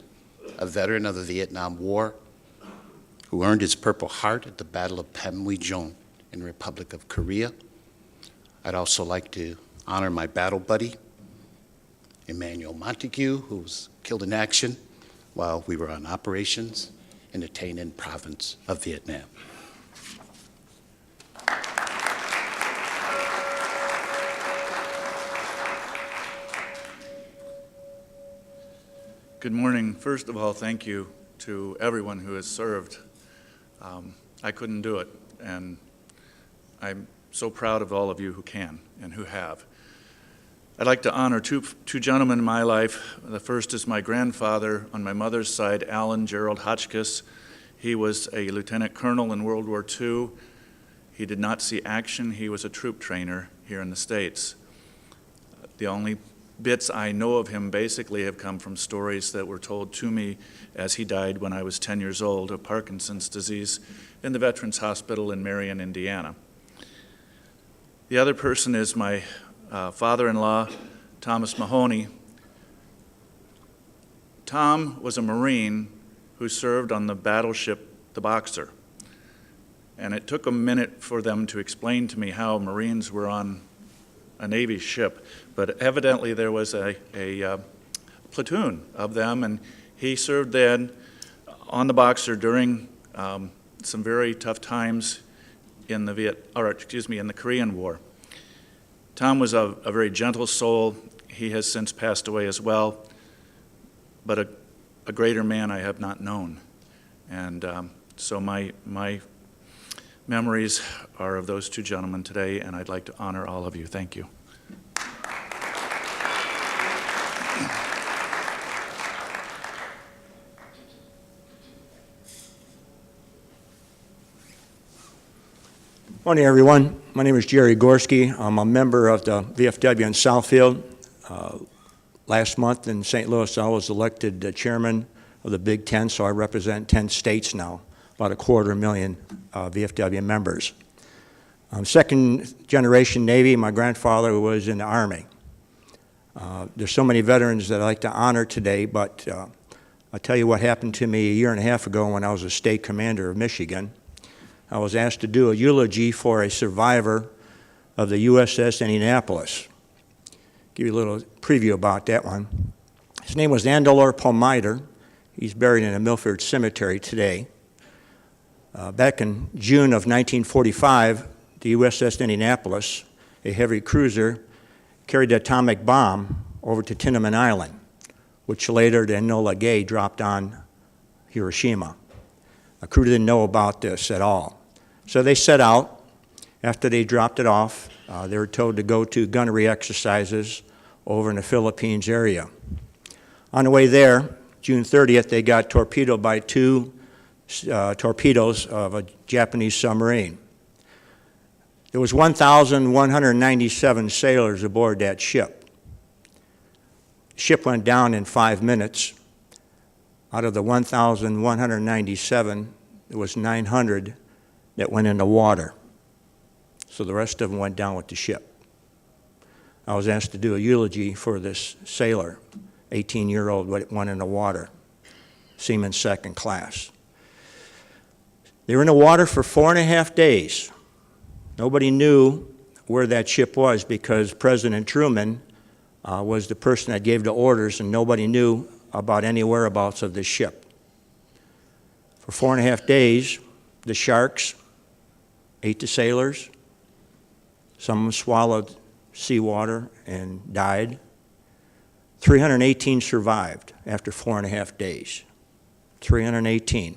a veteran of the Vietnam War who earned his Purple Heart at the Battle of Panmunjom in the Republic of Korea. I'd also like to honor my battle buddy, Emmanuel Montague, who was killed in action while we were on operations in the Tay Ninh province of Vietnam. Good morning. First of all, thank you to everyone who has served. I couldn't do it, and I'm so proud of all of you who can and who have. I'd like to honor two gentlemen in my life. The first is my grandfather on my mother's side, Alan Gerald Hotchkiss. He was a lieutenant colonel in World War II. He did not see action. He was a troop trainer here in the States. The only bits I know of him basically have come from stories that were told to me as he died when I was 10 years old of Parkinson's disease in the Veterans Hospital in Marion, Indiana. The other person is my father-in-law, Thomas Mahoney. Tom was a Marine who served on the battleship, the Boxer. And it took a minute for them to explain to me how Marines were on a Navy ship, but evidently there was a platoon of them, and he served then on the Boxer during some very tough times in the Korean War. Tom was a very gentle soul. He has since passed away as well, but a greater man I have not known. And so my memories are of those two gentlemen today, and I'd like to honor all of you. Thank you. Morning, everyone. My name is Jerry Gorski. I'm a member of the VFW in Southfield. Last month in St. Louis, I was elected chairman of the Big Ten, so I represent 10 states now, about 250,000 VFW members. I'm second generation Navy. My grandfather was in the Army. There's so many veterans that I'd like to honor today, but I'll tell you what happened to me a year and a half ago when I was a state commander of Michigan. I was asked to do a eulogy for a survivor of the USS Indianapolis. Give you a little preview about that one. His name was Andalor Palmiter. He's buried in a Milford Cemetery today. Back in June of 1945, the USS Indianapolis, a heavy cruiser, carried the atomic bomb over to Tinman Island, which later the Enola Gay dropped on Hiroshima. The crew didn't know about this at all. So they set out. After they dropped it off, they were told to go to gunnery exercises over in the Philippines area. On the way there, June 30th, they got torpedoed by two torpedoes of a Japanese submarine. There was 1,197 sailors aboard that ship. The ship went down in 5 minutes. Out of the 1,197, there was 900 that went in the water. So the rest of them went down with the ship. I was asked to do a eulogy for this sailor, 18-year-old, went in the water, seaman second class. They were in the water for 4.5 days. Nobody knew where that ship was because President Truman was the person that gave the orders, and nobody knew about any whereabouts of this ship. For 4.5 days, the sharks ate the sailors. Some of them swallowed seawater and died. 318 survived after 4.5 days. 318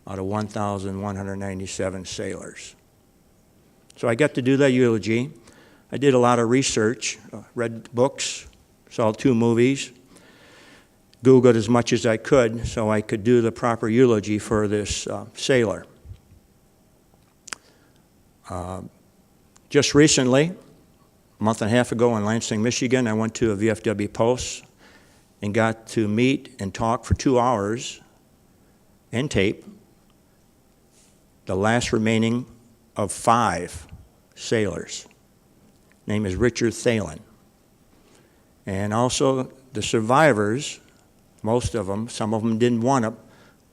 out of 1,197 sailors. So I got to do that eulogy. I did a lot of research, read books, saw 2 movies, Googled as much as I could so I could do the proper eulogy for this sailor. Just recently, a month and a half ago in Lansing, Michigan, I went to a VFW post and got to meet and talk for 2 hours and tape the last remaining of 5 sailors. Name is Richard Thalen. And also the survivors, most of them, some of them didn't want to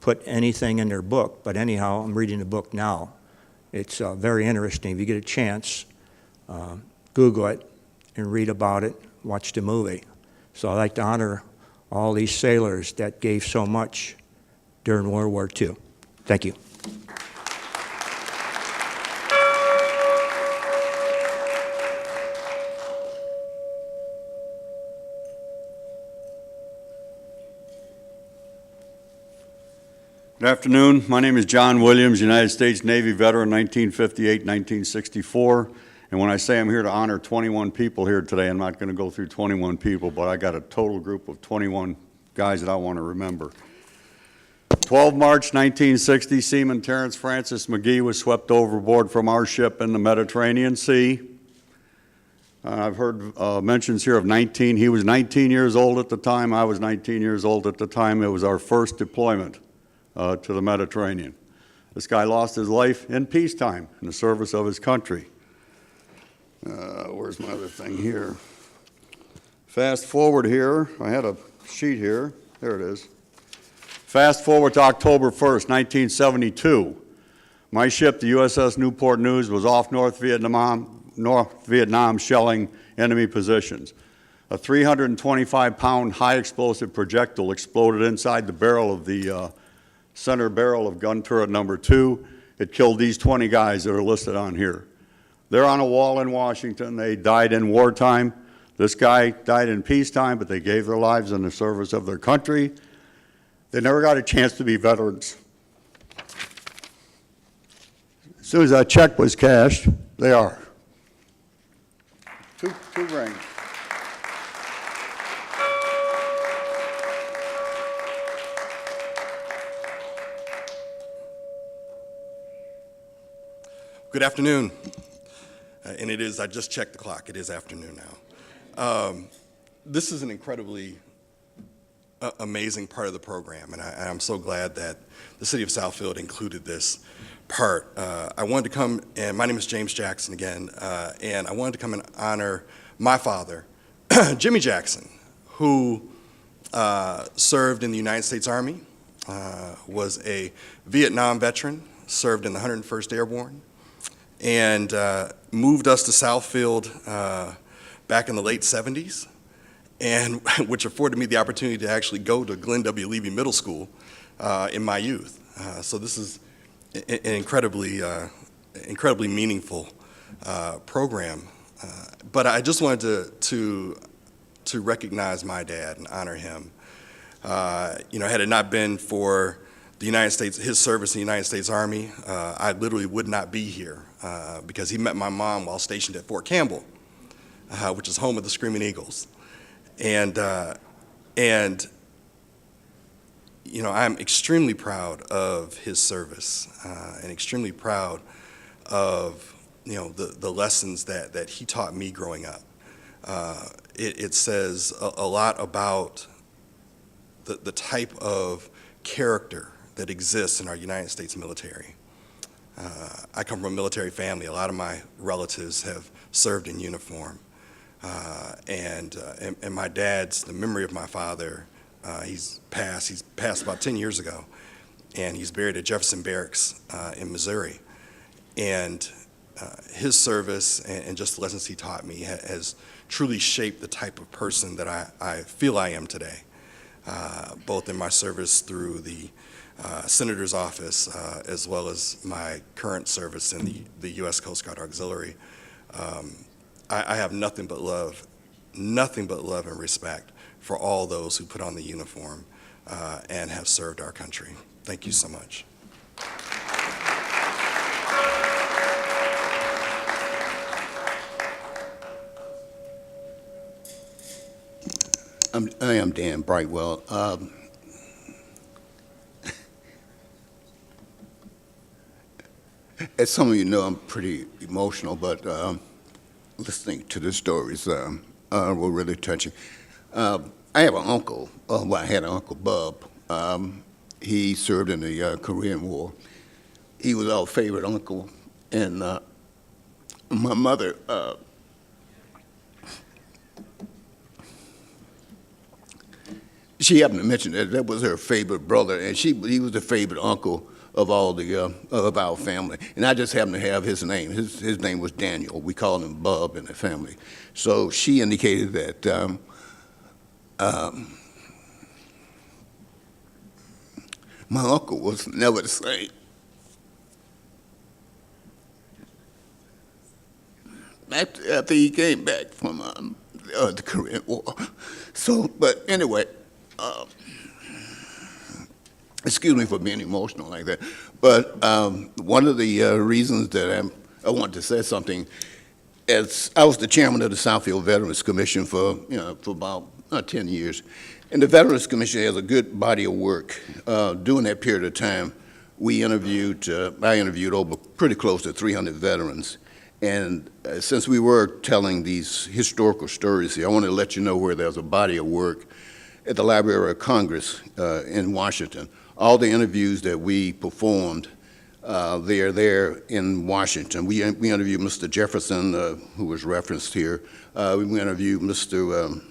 put anything in their book, but anyhow, I'm reading the book now. It's very interesting. If you get a chance, Google it and read about it, watch the movie. So I'd like to honor all these sailors that gave so much during World War II. Thank you. Good afternoon. My name is John Williams, United States Navy veteran, 1958-1964. And when I say I'm here to honor 21 people here today, I'm not going to go through 21 people, but I got a total group of 21 guys that I want to remember. 12 March 1960, Seaman Terrence Francis McGee was swept overboard from our ship in the Mediterranean Sea. I've heard mentions here of 19. He was 19 years old at the time. I was 19 years old at the time. It was our first deployment to the Mediterranean. This guy lost his life in peacetime in the service of his country. Where's my other thing here? Fast forward here. I had a sheet here. There it is. Fast forward to October 1st, 1972. My ship, the USS Newport News, was off North Vietnam shelling enemy positions. A 325-pound high-explosive projectile exploded inside the barrel of the center barrel of gun turret number 2. It killed these 20 guys that are listed on here. They're on a wall in Washington. They died in wartime. This guy died in peacetime, but they gave their lives in the service of their country. They never got a chance to be veterans. As soon as that check was cashed, they are. Two rings. Good afternoon. And it is, I just checked the clock, it is afternoon now. This is an incredibly amazing part of the program, and I'm so glad that the City of Southfield included this part. I wanted to come, and my name is James Jackson again, and I wanted to come and honor my father, Jimmy Jackson, who served in the United States Army, was a Vietnam veteran, served in the 101st Airborne, and moved us to Southfield back in the late 70s, and which afforded me the opportunity to actually go to Glenn W. Levy Middle School in my youth. So this is an incredibly meaningful program. But I just wanted to recognize my dad and honor him. You know, had it not been for the United States, his service in the United States Army, I literally would not be here because he met my mom while stationed at Fort Campbell, which is home of the Screaming Eagles. And you know, I'm extremely proud of his service and extremely proud of the lessons that he taught me growing up. It says a lot about the type of character that exists in our United States military. I come from a military family. A lot of my relatives have served in uniform. And my dad's, the memory of my father, he's passed about 10 years ago, and he's buried at Jefferson Barracks in Missouri. And his service and just the lessons he taught me has truly shaped the type of person that I feel I am today, both in my service through the Senator's office as well as my current service in the U.S. Coast Guard Auxiliary. I have nothing but love and respect for all those who put on the uniform and have served our country. Thank you so much. I am Dan Brightwell. As some of you know, I'm pretty emotional, but listening to the stories were really touching. I have an uncle, well, I had an Uncle Bub. He served in the Korean War. He was our favorite uncle, and my mother, she happened to mention that was her favorite brother, and he was the favorite uncle of all the of our family. And I just happened to have his name. His name was Daniel. We called him Bub in the family. So she indicated that my uncle was never the same. After he came back from the Korean War. So, but anyway, excuse me for being emotional like that, but one of the reasons that I wanted to say something, as I was the chairman of the Southfield Veterans Commission for about 10 years, and the Veterans Commission has a good body of work. During that period of time, I interviewed over pretty close to 300 veterans, and since we were telling these historical stories here, I want to let you know where there's a body of work at the Library of Congress in Washington. All the interviews that we performed, they are there in Washington. We interviewed Mr. Jefferson, who was referenced here. We interviewed Mr.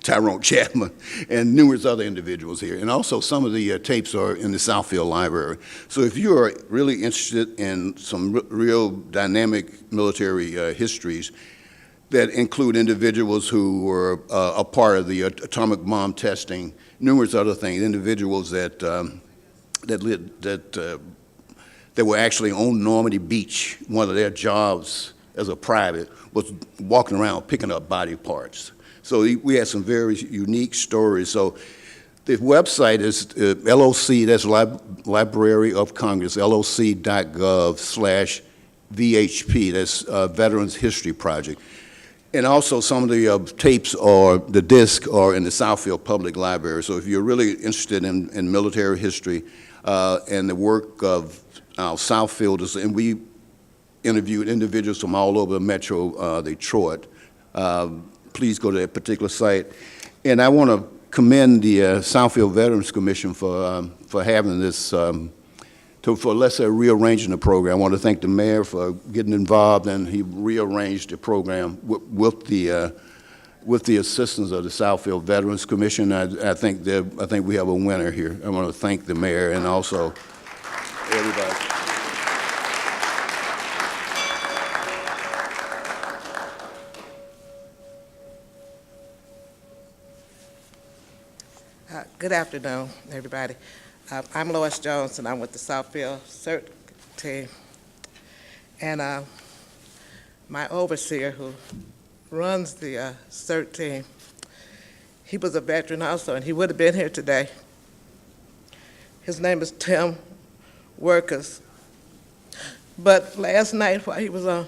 Tyrone Chapman and numerous other individuals here. And also some of the tapes are in the Southfield Library. So if you are really interested in some real dynamic military histories that include individuals who were a part of the atomic bomb testing, numerous other things, individuals that were actually on Normandy Beach. One of their jobs as a private was walking around picking up body parts. So we had some very unique stories. So the website is LOC, that's Library of Congress, loc.gov/VHP, that's Veterans History Project. And also some of the tapes or the disc are in the Southfield Public Library. So if you're really interested in military history and the work of our Southfielders, and we interviewed individuals from all over Metro Detroit, please go to that particular site. And I want to commend the Southfield Veterans Commission for having this, for let's say rearranging the program. I want to thank the mayor for getting involved, and he rearranged the program with the assistance of the Southfield Veterans Commission. I think we have a winner here. I want to thank the mayor and also everybody. Good afternoon, everybody. I'm Lois Jones, and I'm with the Southfield CERT team. And my overseer, who runs the CERT team, he was a veteran also, and he would have been here today. His name is Tim Workers. But last night, while he was on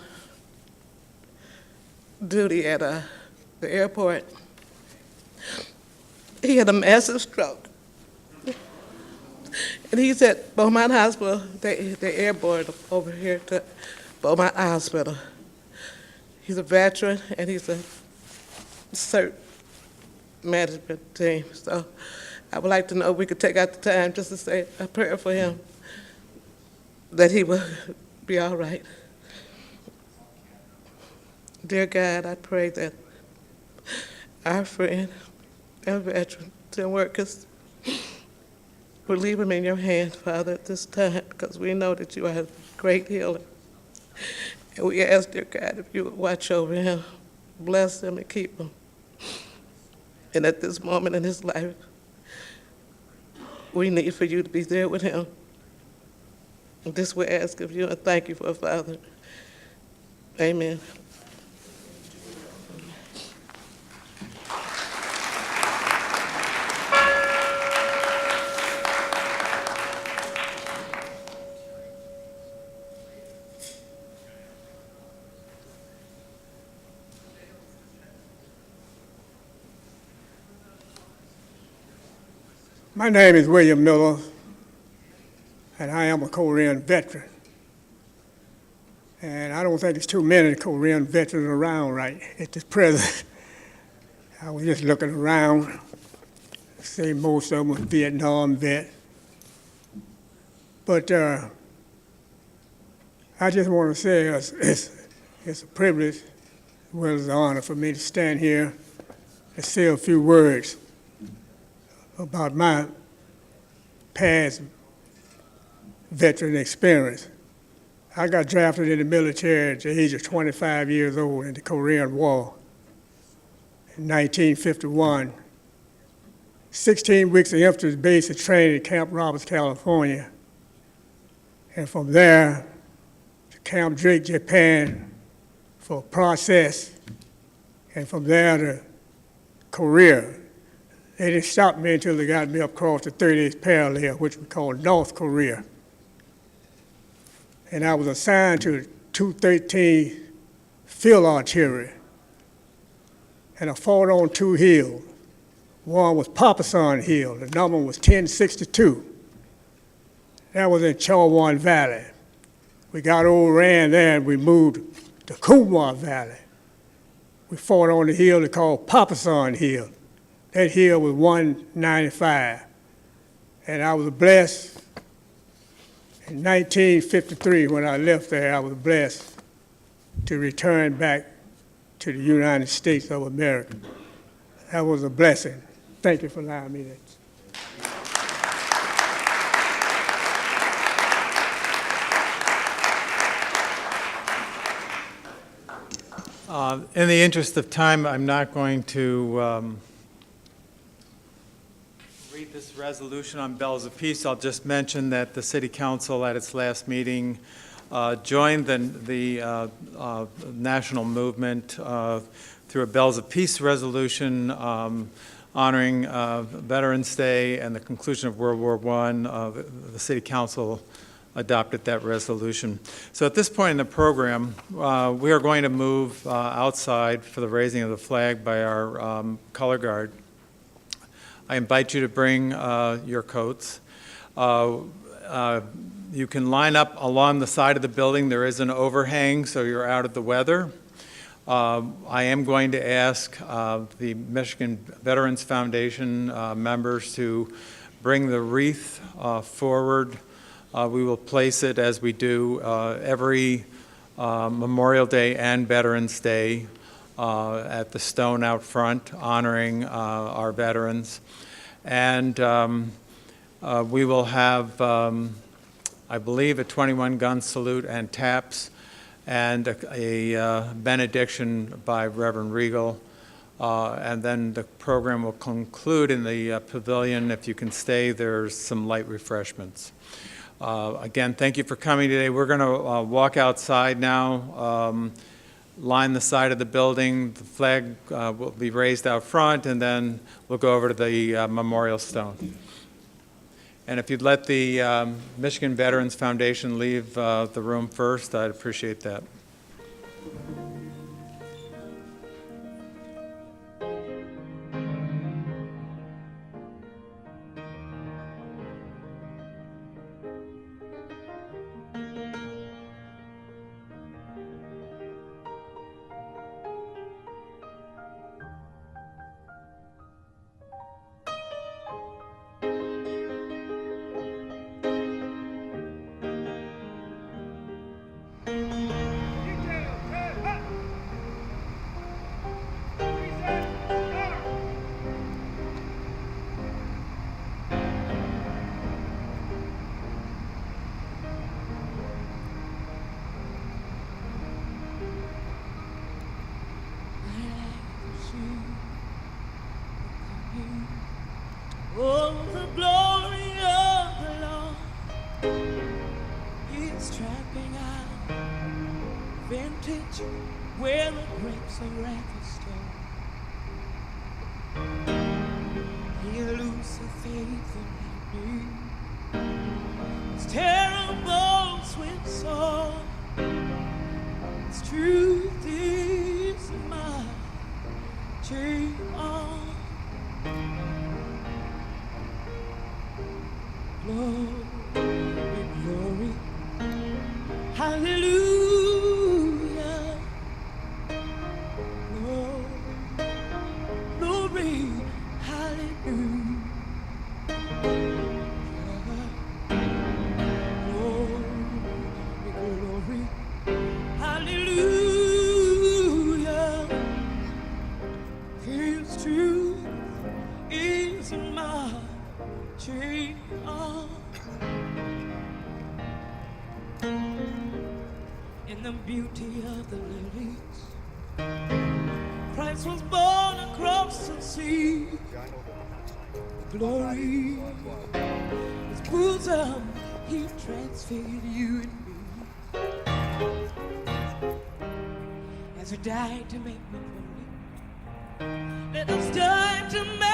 duty at the airport, he had a massive stroke. And he's at Beaumont Hospital. They airborne over here to Beaumont Hospital. He's a veteran, and he's a CERT management team. So I would like to know if we could take out the time just to say a prayer for him, that he will be all right. Dear God, I pray that our friend and veteran, Tim Workers, will leave him in your hands, Father, at this time, because we know that you are a great healer. And we ask, dear God, if you would watch over him, bless him and keep him. And at this moment in his life, we need for you to be there with him. And this we ask of you and thank you for, Father. Amen. My name is William Miller, and I am a Korean veteran. And I don't think there's too many Korean veterans around right at this present. I was just looking around, see most of them were Vietnam vet. But I just want to say it's a privilege as well as an honor for me to stand here and say a few words about my past veteran experience. I got drafted in the military at the age of 25 years old in the Korean War in 1951. 16 weeks of infantry basic training at Camp Roberts, California. And from there to Camp Drake, Japan for a process. And from there to Korea. They didn't stop me until they got me up across the 30th parallel, which we call North Korea. And I was assigned to 213 Field Artillery. And I fought on two hills. One was Papasan Hill. The number was 1062. That was in Chowan Valley. We got overran there and we moved to Kumwa Valley. We fought on the hill they called Papasan Hill. That hill was 195. And I was blessed. In 1953, when I left there, I was blessed to return back to the United States of America. That was a blessing. Thank you for allowing me that. In the interest of time, I'm not going to read this resolution on bells of peace. I'll just mention that the City Council at its last meeting joined the national movement through a Bells of Peace resolution honoring Veterans Day and the conclusion of World War I. The City Council adopted that resolution. So at this point in the program, we are going to move outside for the raising of the flag by our color guard. I invite you to bring your coats. You can line up along the side of the building. There is an overhang, so you're out of the weather. I am going to ask the Michigan Veterans Foundation members to bring the wreath forward. We will place it, as we do every Memorial Day and Veterans Day, at the stone out front, honoring our veterans. And we will have, I believe, a 21-gun salute and taps, and a benediction by Reverend Regal. And then the program will conclude in the pavilion. If you can stay, there's some light refreshments. Again, thank you for coming today. We're going to walk outside now, line the side of the building. The flag will be raised out front, and then we'll go over to the memorial stone. And if you'd let the Michigan Veterans Foundation leave the room first, I'd appreciate that. Oh, the glory of the Lord is tramping out vintage where the grapes are at the store. He'll lose the faith in me. It's terrible, sweet soul. Its truth is my dream on. Glory, glory, hallelujah. Glory, hallelujah. Glory, hallelujah. His truth is my tree on. In the beauty of the lilies, Christ was born across the sea. Glory, his bosom, he transfigured you and me. As he died to make me holy, let us die to make